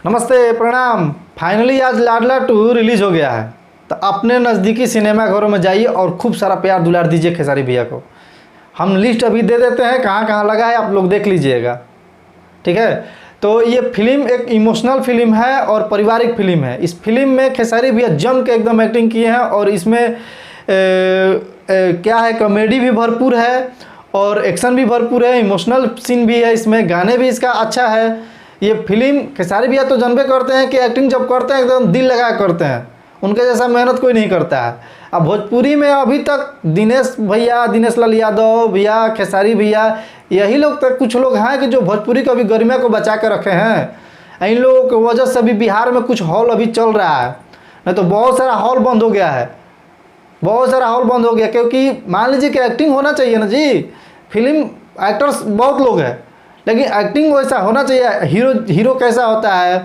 नमस्ते, प्रणाम। फाइनली आज लाडला 2 रिलीज हो गया है, तो अपने नज़दीकी सिनेमा घरों में जाइए और खूब सारा प्यार दुलार दीजिए खेसारी भैया को। हम लिस्ट अभी दे देते हैं कहाँ कहाँ लगा है, आप लोग देख लीजिएगा, ठीक है। तो ये फिल्म एक इमोशनल फिल्म है और पारिवारिक फिल्म है। इस फिल्म में खेसारी भैया जम के एकदम एक्टिंग किए हैं और इसमें क्या है, कॉमेडी भी भरपूर है और एक्शन भी भरपूर है, इमोशनल सीन भी है इसमें, गाने भी इसका अच्छा है। ये फिल्म खेसारी भैया तो जानबे करते हैं कि एक्टिंग जब करते हैं एकदम दिल लगा करते हैं, उनके जैसा मेहनत कोई नहीं करता है। अब भोजपुरी में अभी तक दिनेश भैया, दिनेश लाल यादव भैया, खेसारी भैया, यही लोग तक कुछ लोग हैं कि जो भोजपुरी को अभी गरिमा को बचा कर रखे हैं। इन लोगों की वजह से अभी बिहार में कुछ हॉल अभी चल रहा है, नहीं तो बहुत सारा हॉल बंद हो गया है, बहुत सारा हॉल बंद हो गया। क्योंकि मान लीजिए कि एक्टिंग होना चाहिए ना जी, फिल्म एक्टर्स बहुत लोग हैं लेकिन एक्टिंग वैसा होना चाहिए। हीरो कैसा होता है,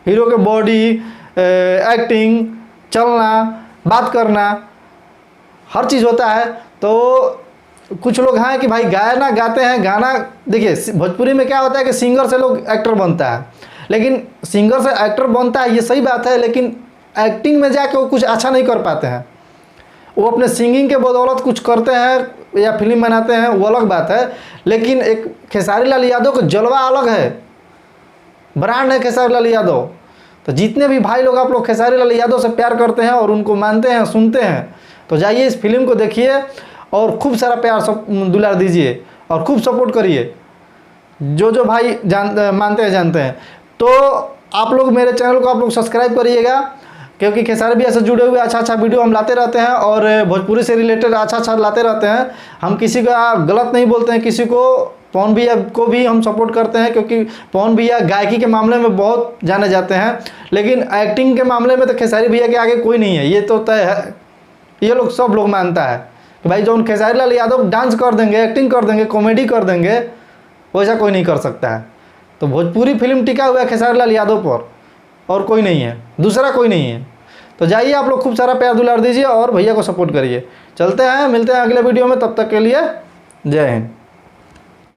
हीरो के बॉडी, एक्टिंग, चलना, बात करना, हर चीज़ होता है। तो कुछ लोग हैं कि भाई गाना गाते हैं, गाना देखिए भोजपुरी में क्या होता है कि सिंगर से लोग एक्टर बनता है, लेकिन सिंगर से एक्टर बनता है ये सही बात है, लेकिन एक्टिंग में जाके वो कुछ अच्छा नहीं कर पाते हैं। वो अपने सिंगिंग के बदौलत कुछ करते हैं या फिल्म बनाते हैं, वो अलग बात है। लेकिन एक खेसारी लाल यादव का जलवा अलग है, ब्रांड है खेसारी लाल यादव। तो जितने भी भाई लोग आप लोग खेसारी लाल यादव से प्यार करते हैं और उनको मानते हैं, सुनते हैं, तो जाइए इस फिल्म को देखिए और खूब सारा प्यार दुलार दीजिए और खूब सपोर्ट करिए, जो भाई मानते हैं जानते हैं। तो आप लोग मेरे चैनल को आप लोग सब्सक्राइब करिएगा, क्योंकि खेसारी भैया से जुड़े हुए अच्छा वीडियो हम लाते रहते हैं और भोजपुरी से रिलेटेड अच्छा लाते रहते हैं। हम किसी का गलत नहीं बोलते हैं, किसी को, पवन भैया को भी हम सपोर्ट करते हैं, क्योंकि पवन भैया गायकी के मामले में बहुत जाने जाते हैं, लेकिन एक्टिंग के मामले में तो खेसारी भैया के आगे कोई नहीं है, ये तो तय है। ये लोग सब लोग मानता है कि भाई जो खेसारी लाल यादव डांस कर देंगे, एक्टिंग कर देंगे, कॉमेडी कर देंगे, वैसा कोई नहीं कर सकता है। तो भोजपुरी फिल्म टिका हुआ है खेसारी लाल यादव पर, और कोई नहीं है, दूसरा कोई नहीं है। तो जाइए आप लोग खूब सारा प्यार दुलार दीजिए और भैया को सपोर्ट करिए। चलते हैं, मिलते हैं अगले वीडियो में, तब तक के लिए जय हिंद।